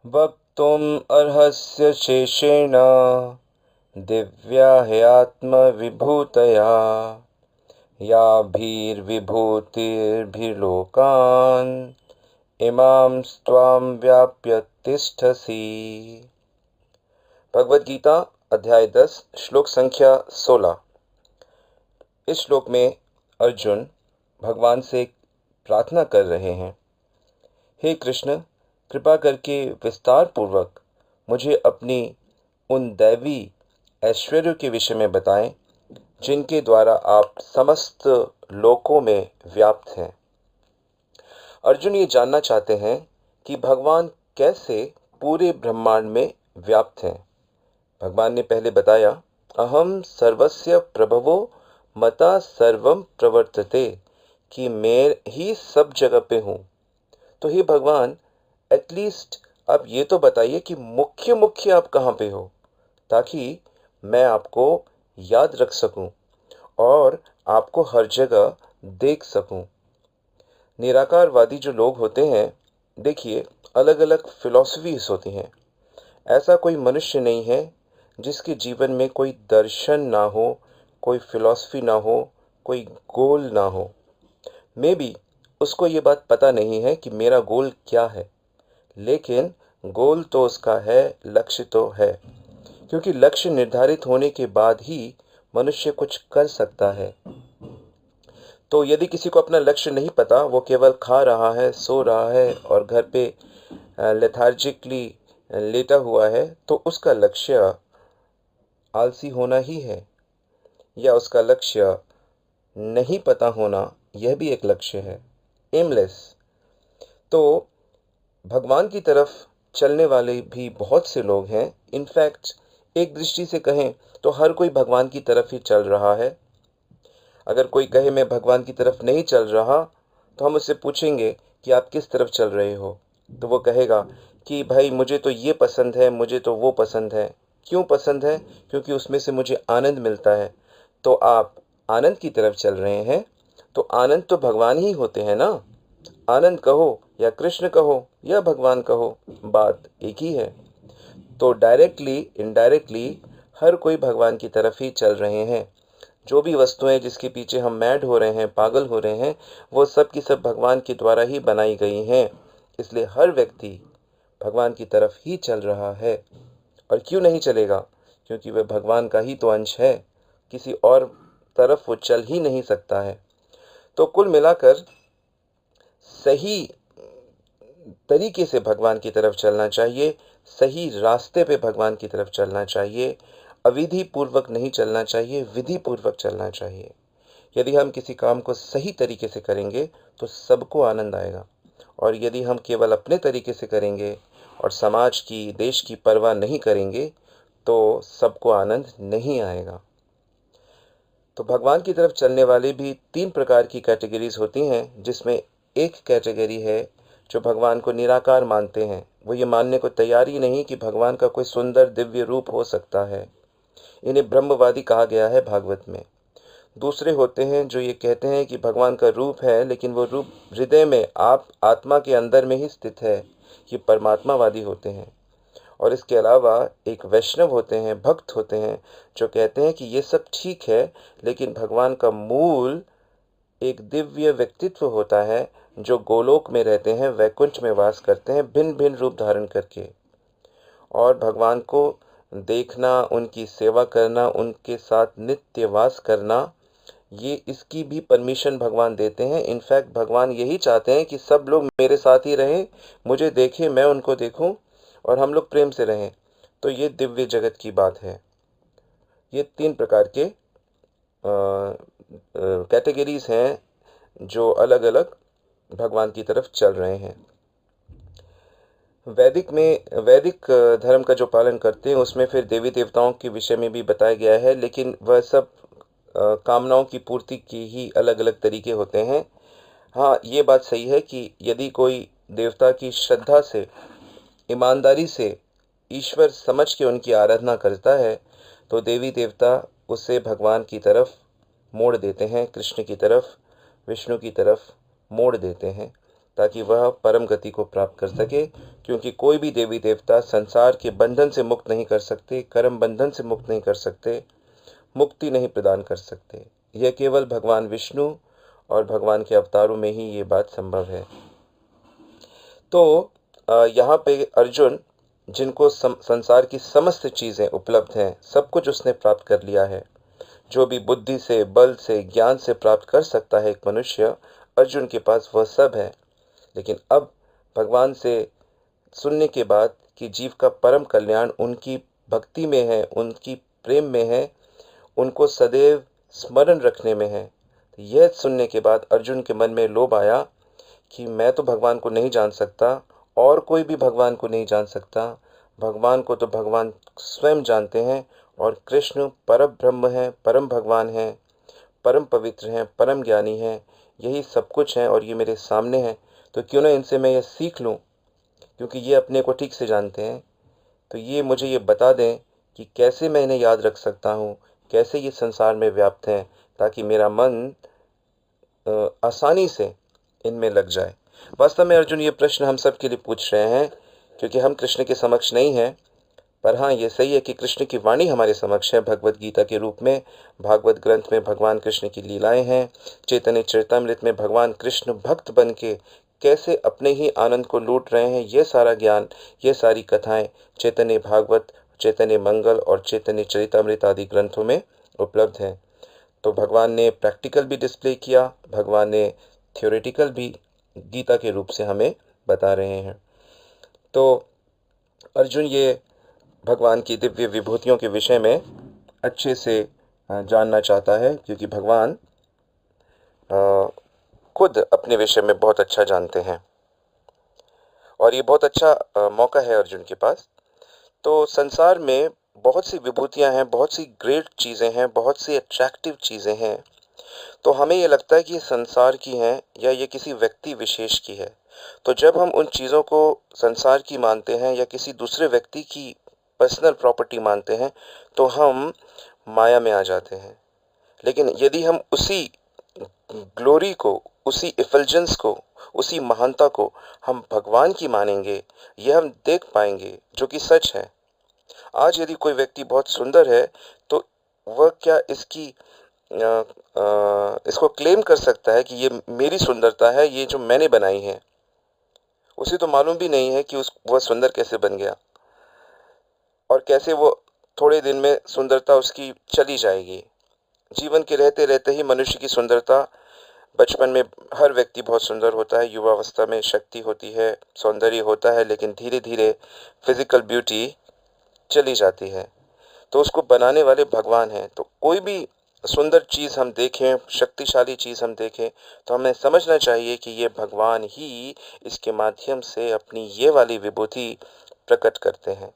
वक्तुम् अर्हस्य शेषेण दिव्या ह्यात्मविभूतया याभिर्विभूतिभिर्लोकान् इमां त्वां व्याप्य तिष्ठसि। भगवद गीता अध्याय 10 श्लोक संख्या 16। इस श्लोक में अर्जुन भगवान से प्रार्थना कर रहे हैं, हे कृष्ण, कृपा करके विस्तार पूर्वक मुझे अपनी उन दैवी ऐश्वर्यों के विषय में बताएं जिनके द्वारा आप समस्त लोकों में व्याप्त हैं। अर्जुन ये जानना चाहते हैं कि भगवान कैसे पूरे ब्रह्मांड में व्याप्त हैं। भगवान ने पहले बताया, अहम सर्वस्य प्रभवो मता सर्वम प्रवर्तते, कि मैं ही सब जगह पे हूँ। तो हे भगवान, एटलीस्ट आप ये तो बताइए कि मुख्य आप कहाँ पे हो, ताकि मैं आपको याद रख सकूं और आपको हर जगह देख सकूं। निराकारवादी जो लोग होते हैं, देखिए, अलग अलग फिलॉसफीज होती हैं। ऐसा कोई मनुष्य नहीं है जिसके जीवन में कोई दर्शन ना हो, कोई फिलॉसफी ना हो, कोई गोल ना हो। मे बी उसको ये बात पता नहीं है कि मेरा गोल क्या है, लेकिन गोल तो उसका है, लक्ष्य तो है। क्योंकि लक्ष्य निर्धारित होने के बाद ही मनुष्य कुछ कर सकता है। तो यदि किसी को अपना लक्ष्य नहीं पता, वो केवल खा रहा है, सो रहा है और घर पे लेथार्जिकली लेटा हुआ है, तो उसका लक्ष्य आलसी होना ही है, या उसका लक्ष्य नहीं पता होना, यह भी एक लक्ष्य है, एमलेस। तो भगवान की तरफ चलने वाले भी बहुत से लोग हैं। इनफैक्ट एक दृष्टि से कहें तो हर कोई भगवान की तरफ ही चल रहा है। अगर कोई कहे मैं भगवान की तरफ नहीं चल रहा, तो हम उससे पूछेंगे कि आप किस तरफ चल रहे हो, तो वो कहेगा कि भाई मुझे तो ये पसंद है, मुझे तो वो पसंद है। क्यों पसंद है? क्योंकि उसमें से मुझे आनंद मिलता है। तो आप आनंद की तरफ चल रहे हैं, तो आनंद तो भगवान ही होते हैं ना। आनंद कहो या कृष्ण कहो या भगवान कहो, बात एक ही है। तो डायरेक्टली इनडायरेक्टली हर कोई भगवान की तरफ ही चल रहे हैं। जो भी वस्तुएं जिसके पीछे हम मैड हो रहे हैं, पागल हो रहे हैं, वो सब की सब भगवान के द्वारा ही बनाई गई हैं। इसलिए हर व्यक्ति भगवान की तरफ ही चल रहा है। और क्यों नहीं चलेगा? क्योंकि वह भगवान का ही तो अंश है, किसी और तरफ वो चल ही नहीं सकता है। तो कुल मिलाकर सही तरीके से भगवान की तरफ चलना चाहिए, सही रास्ते पे भगवान की तरफ चलना चाहिए। अविधि पूर्वक नहीं चलना चाहिए, विधि पूर्वक चलना चाहिए। यदि हम किसी काम को सही तरीके से करेंगे तो सबको आनंद आएगा, और यदि हम केवल अपने तरीके से करेंगे और समाज की, देश की परवाह नहीं करेंगे, तो सबको आनंद नहीं आएगा। तो भगवान की तरफ चलने वाले भी 3 प्रकार की कैटेगरीज होती हैं, जिसमें एक कैटेगरी है जो भगवान को निराकार मानते हैं। वो ये मानने को तैयार ही नहीं कि भगवान का कोई सुंदर दिव्य रूप हो सकता है। इन्हें ब्रह्मवादी कहा गया है भागवत में। दूसरे होते हैं जो ये कहते हैं कि भगवान का रूप है, लेकिन वो रूप हृदय में, आप आत्मा के अंदर में ही स्थित है। ये परमात्मावादी होते हैं। और इसके अलावा एक वैष्णव होते हैं, भक्त होते हैं, जो कहते हैं कि ये सब ठीक है, लेकिन भगवान का मूल एक दिव्य व्यक्तित्व होता है, जो गोलोक में रहते हैं, वैकुंठ में वास करते हैं, भिन्न भिन्न रूप धारण करके। और भगवान को देखना, उनकी सेवा करना, उनके साथ नित्य वास करना, ये इसकी भी परमिशन भगवान देते हैं। इनफैक्ट भगवान यही चाहते हैं कि सब लोग मेरे साथ ही रहें, मुझे देखें, मैं उनको देखूं, और हम लोग प्रेम से रहें। तो ये दिव्य जगत की बात है। ये 3 प्रकार के कैटेगरीज हैं जो अलग अलग भगवान की तरफ चल रहे हैं। वैदिक धर्म का जो पालन करते हैं, उसमें फिर देवी देवताओं के विषय में भी बताया गया है, लेकिन वह सब कामनाओं की पूर्ति की ही अलग अलग तरीके होते हैं। हाँ, ये बात सही है कि यदि कोई देवता की श्रद्धा से, ईमानदारी से, ईश्वर समझ के उनकी आराधना करता है, तो देवी देवता उसे भगवान की तरफ मोड़ देते हैं, कृष्ण की तरफ, विष्णु की तरफ मोड़ देते हैं, ताकि वह परम गति को प्राप्त कर सके। क्योंकि कोई भी देवी देवता संसार के बंधन से मुक्त नहीं कर सकते, कर्म बंधन से मुक्त नहीं कर सकते, मुक्ति नहीं प्रदान कर सकते। यह केवल भगवान विष्णु और भगवान के अवतारों में ही ये बात संभव है। तो यहाँ पे अर्जुन, जिनको संसार की समस्त चीज़ें उपलब्ध हैं, सब कुछ उसने प्राप्त कर लिया है, जो भी बुद्धि से, बल से, ज्ञान से प्राप्त कर सकता है एक मनुष्य, अर्जुन के पास वह सब है। लेकिन अब भगवान से सुनने के बाद कि जीव का परम कल्याण उनकी भक्ति में है, उनकी प्रेम में है, उनको सदैव स्मरण रखने में है, यह सुनने के बाद अर्जुन के मन में लोभ आया कि मैं तो भगवान को नहीं जान सकता, और कोई भी भगवान को नहीं जान सकता, भगवान को तो भगवान स्वयं जानते हैं, और कृष्ण परम ब्रह्म है, परम भगवान है, परम पवित्र हैं, परम ज्ञानी हैं, यही सब कुछ है और ये मेरे सामने है, तो क्यों ना इनसे मैं यह सीख लूँ, क्योंकि ये अपने को ठीक से जानते हैं। तो ये मुझे ये बता दें कि कैसे मैं इन्हें याद रख सकता हूँ, कैसे ये संसार में व्याप्त हैं, ताकि मेरा मन आसानी से इनमें लग जाए। वास्तव में अर्जुन ये प्रश्न हम सब के लिए पूछ रहे हैं, क्योंकि हम कृष्ण के समक्ष नहीं हैं, पर हाँ ये सही है कि कृष्ण की वाणी हमारे समक्ष है भगवत गीता के रूप में। भागवत ग्रंथ में भगवान कृष्ण की लीलाएं हैं। चैतन्य चरितामृत में भगवान कृष्ण भक्त बन के कैसे अपने ही आनंद को लूट रहे हैं, ये सारा ज्ञान, ये सारी कथाएं चैतन्य भागवत, चैतन्य मंगल और चैतन्य चरितामृत आदि ग्रंथों में उपलब्ध हैं। तो भगवान ने प्रैक्टिकल भी डिस्प्ले किया, भगवान ने थ्योरेटिकल भी गीता के रूप से हमें बता रहे हैं। तो अर्जुन ये भगवान की दिव्य विभूतियों के विषय में अच्छे से जानना चाहता है, क्योंकि भगवान खुद अपने विषय में बहुत अच्छा जानते हैं, और ये बहुत अच्छा मौका है अर्जुन के पास। तो संसार में बहुत सी विभूतियां हैं, बहुत सी ग्रेट चीज़ें हैं, बहुत सी अट्रैक्टिव चीज़ें हैं। तो हमें ये लगता है कि ये संसार की हैं या ये किसी व्यक्ति विशेष की है। तो जब हम उन चीज़ों को संसार की मानते हैं या किसी दूसरे व्यक्ति की पर्सनल प्रॉपर्टी मानते हैं, तो हम माया में आ जाते हैं। लेकिन यदि हम उसी ग्लोरी को, उसी इफल्जेंस को, उसी महानता को हम भगवान की मानेंगे, यह हम देख पाएंगे, जो कि सच है। आज यदि कोई व्यक्ति बहुत सुंदर है, तो वह क्या इसको क्लेम कर सकता है कि ये मेरी सुंदरता है, ये जो मैंने बनाई है? उसे तो मालूम भी नहीं है कि वह सुंदर कैसे बन गया, और कैसे वो थोड़े दिन में सुंदरता उसकी चली जाएगी। जीवन के रहते रहते ही मनुष्य की सुंदरता, बचपन में हर व्यक्ति बहुत सुंदर होता है, युवावस्था में शक्ति होती है, सौंदर्य होता है, लेकिन धीरे धीरे फिजिकल ब्यूटी चली जाती है। तो उसको बनाने वाले भगवान हैं। तो कोई भी सुंदर चीज़ हम देखें, शक्तिशाली चीज़ हम देखें, तो हमें समझना चाहिए कि ये भगवान ही इसके माध्यम से अपनी ये वाली विभूति प्रकट करते हैं।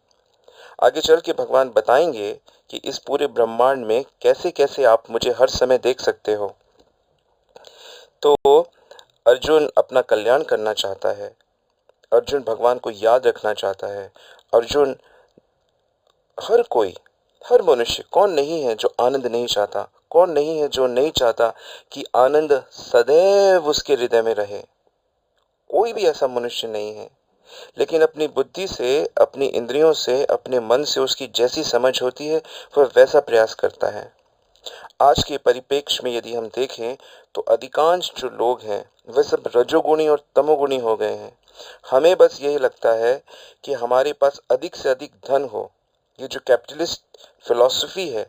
आगे चल के भगवान बताएंगे कि इस पूरे ब्रह्मांड में कैसे कैसे आप मुझे हर समय देख सकते हो। तो अर्जुन अपना कल्याण करना चाहता है, अर्जुन भगवान को याद रखना चाहता है। अर्जुन, हर कोई, हर मनुष्य, कौन नहीं है जो आनंद नहीं चाहता? कौन नहीं है जो नहीं चाहता कि आनंद सदैव उसके हृदय में रहे? कोई भी ऐसा मनुष्य नहीं है। लेकिन अपनी बुद्धि से, अपनी इंद्रियों से, अपने मन से उसकी जैसी समझ होती है, वह वैसा प्रयास करता है। आज के परिप्रेक्ष्य में यदि हम देखें, तो अधिकांश जो लोग हैं वह सब रजोगुणी और तमोगुणी हो गए हैं। हमें बस यही लगता है कि हमारे पास अधिक से अधिक धन हो। ये जो कैपिटलिस्ट फिलॉसफी है,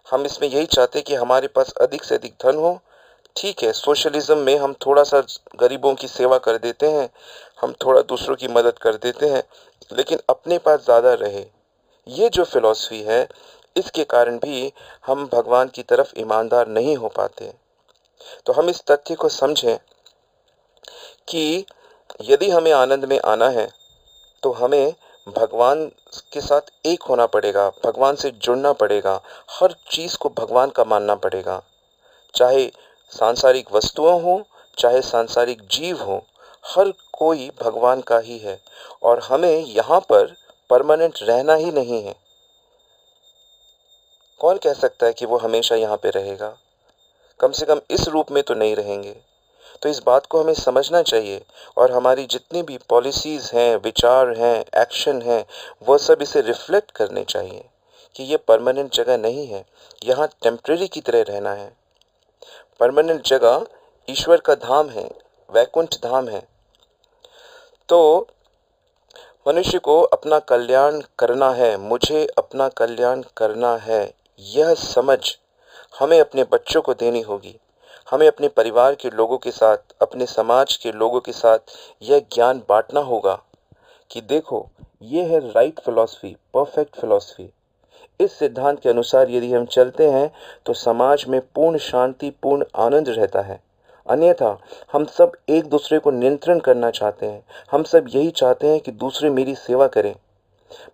हम इसमें यही चाहते हैं कि हमारे पास अधिक से अधिक धन हो। ठीक है, सोशलिज्म में हम थोड़ा सा गरीबों की सेवा कर देते हैं, हम थोड़ा दूसरों की मदद कर देते हैं, लेकिन अपने पास ज़्यादा रहे। ये जो फिलॉसफी है, इसके कारण भी हम भगवान की तरफ ईमानदार नहीं हो पाते। तो हम इस तथ्य को समझें कि यदि हमें आनंद में आना है, तो हमें भगवान के साथ एक होना पड़ेगा, भगवान से जुड़ना पड़ेगा, हर चीज़ को भगवान का मानना पड़ेगा। चाहे सांसारिक वस्तुएं हों, चाहे सांसारिक जीव हों, हर कोई भगवान का ही है, और हमें यहाँ पर परमानेंट रहना ही नहीं है। कौन कह सकता है कि वो हमेशा यहाँ पे रहेगा? कम से कम इस रूप में तो नहीं रहेंगे। तो इस बात को हमें समझना चाहिए और हमारी जितनी भी पॉलिसीज़ हैं, विचार हैं, एक्शन हैं, वह सब इसे रिफ्लेक्ट करने चाहिए कि ये परमानेंट जगह नहीं है, यहाँ टेम्परेरी की तरह रहना है। परमानेंट जगह ईश्वर का धाम है, वैकुंठ धाम है। तो मनुष्य को अपना कल्याण करना है, मुझे अपना कल्याण करना है, यह समझ हमें अपने बच्चों को देनी होगी। हमें अपने परिवार के लोगों के साथ, अपने समाज के लोगों के साथ यह ज्ञान बांटना होगा कि देखो, ये है राइट फिलॉसफी, परफेक्ट फिलॉसफी। इस सिद्धांत के अनुसार यदि हम चलते हैं तो समाज में पूर्ण शांति, पूर्ण आनंद रहता है। अन्यथा हम सब एक दूसरे को नियंत्रण करना चाहते हैं। हम सब यही चाहते हैं कि दूसरे मेरी सेवा करें।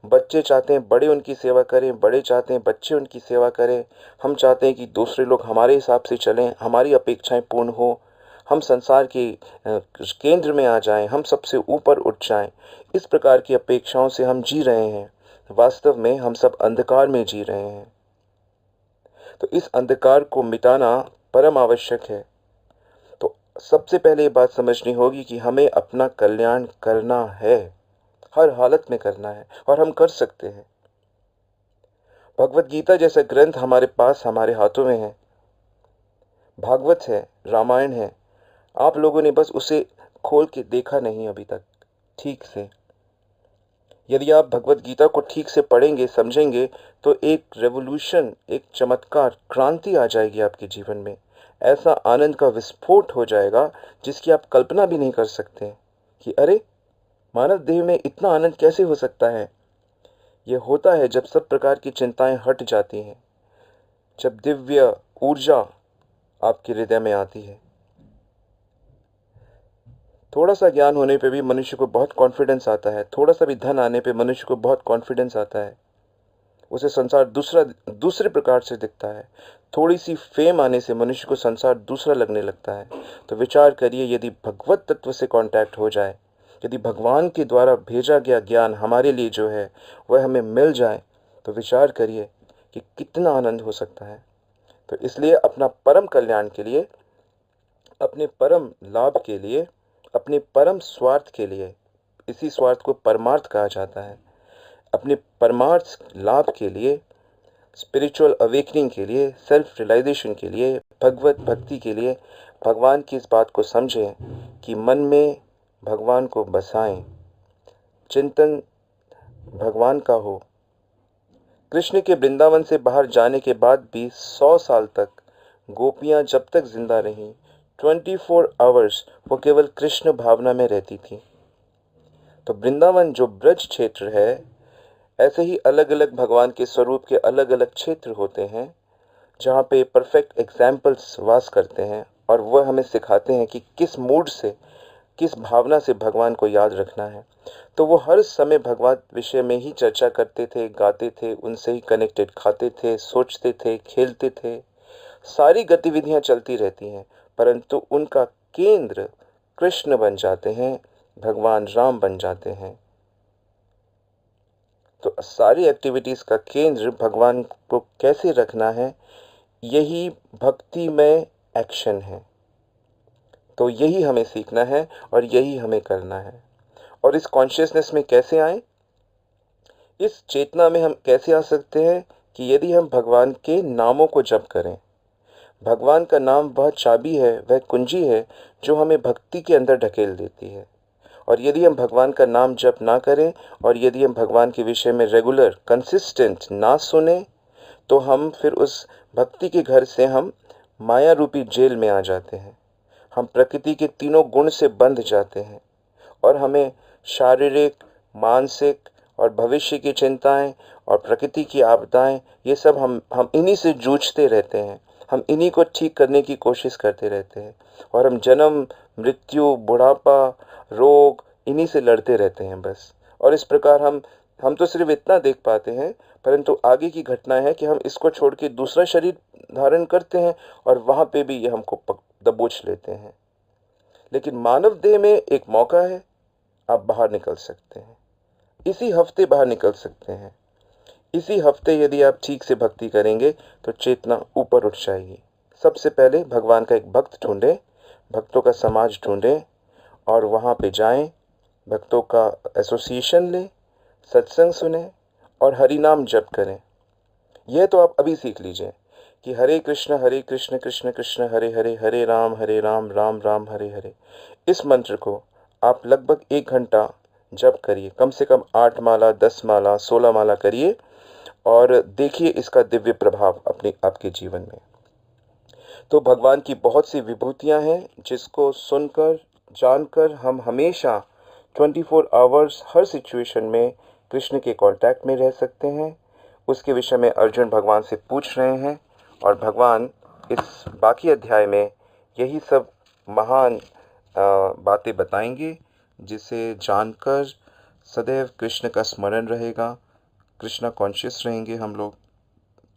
बच्चे चाहते हैं बड़े उनकी सेवा करें, बड़े चाहते हैं बच्चे उनकी सेवा करें। हम चाहते हैं कि दूसरे लोग हमारे हिसाब से चलें, हमारी अपेक्षाएं पूर्ण हो, हम संसार के केंद्र में आ जाएं, हम सबसे ऊपर उठ जाएं। इस प्रकार की अपेक्षाओं से हम जी रहे हैं। वास्तव में हम सब अंधकार में जी रहे हैं। तो इस अंधकार को मिटाना परम आवश्यक है। तो सबसे पहले ये बात समझनी होगी कि हमें अपना कल्याण करना है, हर हालत में करना है, और हम कर सकते हैं। भगवत गीता जैसा ग्रंथ हमारे पास, हमारे हाथों में है। भागवत है, रामायण है। आप लोगों ने बस उसे खोल के देखा नहीं अभी तक ठीक से। यदि आप भगवत गीता को ठीक से पढ़ेंगे, समझेंगे, तो एक रेवोल्यूशन, एक चमत्कार, क्रांति आ जाएगी आपके जीवन में। ऐसा आनंद का विस्फोट हो जाएगा जिसकी आप कल्पना भी नहीं कर सकते कि अरे, मानव देह में इतना आनंद कैसे हो सकता है। यह होता है जब सब प्रकार की चिंताएं हट जाती हैं, जब दिव्य ऊर्जा आपके हृदय में आती है। थोड़ा सा ज्ञान होने पे भी मनुष्य को बहुत कॉन्फिडेंस आता है। थोड़ा सा भी धन आने पे मनुष्य को बहुत कॉन्फिडेंस आता है। उसे संसार दूसरे प्रकार से दिखता है। थोड़ी सी फेम आने से मनुष्य को संसार दूसरा लगने लगता है। तो विचार करिए, यदि भगवत तत्व से कांटेक्ट हो जाए, यदि भगवान के द्वारा भेजा गया ज्ञान हमारे लिए जो है वह हमें मिल जाए, तो विचार करिए कि कितना आनंद हो सकता है। तो इसलिए अपना परम कल्याण के लिए, अपने परम लाभ के लिए, अपने परम स्वार्थ के लिए, इसी स्वार्थ को परमार्थ कहा जाता है, अपने परमार्थ लाभ के लिए, स्पिरिचुअल अवेकनिंग के लिए, सेल्फ रियलाइजेशन के लिए, भगवत भक्ति के लिए, भगवान की इस बात को समझें कि मन में भगवान को बसाएं, चिंतन भगवान का हो। कृष्ण के वृंदावन से बाहर जाने के बाद भी 100 साल तक गोपियां जब तक जिंदा रहीं, 24 आवर्स वो केवल कृष्ण भावना में रहती थी। तो वृंदावन जो ब्रज क्षेत्र है, ऐसे ही अलग अलग भगवान के स्वरूप के अलग अलग क्षेत्र होते हैं जहाँ पे परफेक्ट एग्जाम्पल्स वास करते हैं, और वह हमें सिखाते हैं कि किस मूड से, किस भावना से भगवान को याद रखना है। तो वो हर समय भगवान विषय में ही चर्चा करते थे, गाते थे, उनसे ही कनेक्टेड, खाते थे, सोचते थे, खेलते थे। सारी गतिविधियां चलती रहती हैं, परंतु उनका केंद्र कृष्ण बन जाते हैं, भगवान राम बन जाते हैं। तो सारी एक्टिविटीज का केंद्र भगवान को कैसे रखना है, यही भक्ति में एक्शन है। तो यही हमें सीखना है और यही हमें करना है। और इस कॉन्शियसनेस में कैसे आए, इस चेतना में हम कैसे आ सकते हैं कि यदि हम भगवान के नामों को जप करें। भगवान का नाम वह चाबी है, वह कुंजी है जो हमें भक्ति के अंदर ढकेल देती है। और यदि हम भगवान का नाम जप ना करें और यदि हम भगवान के विषय में रेगुलर कंसिस्टेंट ना सुने, तो हम फिर उस भक्ति के घर से हम माया रूपी जेल में आ जाते हैं। हम प्रकृति के तीनों गुण से बंध जाते हैं और हमें शारीरिक, मानसिक और भविष्य की चिंताएं और प्रकृति की आपदाएं, ये सब हम इन्हीं से जूझते रहते हैं। हम इन्हीं को ठीक करने की कोशिश करते रहते हैं और हम जन्म, मृत्यु, बुढ़ापा, रोग, इन्हीं से लड़ते रहते हैं बस। और इस प्रकार हम तो सिर्फ इतना देख पाते हैं, परंतु आगे की घटना है कि हम इसको छोड़ के दूसरा शरीर धारण करते हैं और वहाँ पे भी ये हमको दबोच लेते हैं। लेकिन मानव देह में एक मौका है, आप बाहर निकल सकते हैं। इसी हफ्ते बाहर निकल सकते हैं। इसी हफ्ते यदि आप ठीक से भक्ति करेंगे तो चेतना ऊपर उठ जाएगी। सबसे पहले भगवान का एक भक्त ढूंढें, भक्तों का समाज ढूंढें और वहाँ पे जाएं, भक्तों का एसोसिएशन लें, सत्संग सुने और हरि नाम जप करें। यह तो आप अभी सीख लीजिए कि हरे कृष्ण कृष्ण कृष्ण हरे हरे, हरे राम राम राम हरे हरे। इस मंत्र को आप लगभग 1 घंटा जप करिए, कम से कम 8 माला, 10 माला, 16 माला करिए और देखिए इसका दिव्य प्रभाव अपने आपके जीवन में। तो भगवान की बहुत सी विभूतियां हैं जिसको सुनकर, जानकर हम हमेशा 24 आवर्स हर सिचुएशन में कृष्ण के कांटेक्ट में रह सकते हैं। उसके विषय में अर्जुन भगवान से पूछ रहे हैं और भगवान इस बाकी अध्याय में यही सब महान बातें बताएंगे, जिसे जानकर सदैव कृष्ण का स्मरण रहेगा, कृष्ण कॉन्शियस रहेंगे, हम लोग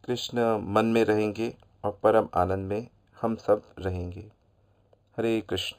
कृष्ण मन में रहेंगे और परम आनंद में हम सब रहेंगे। हरे कृष्ण।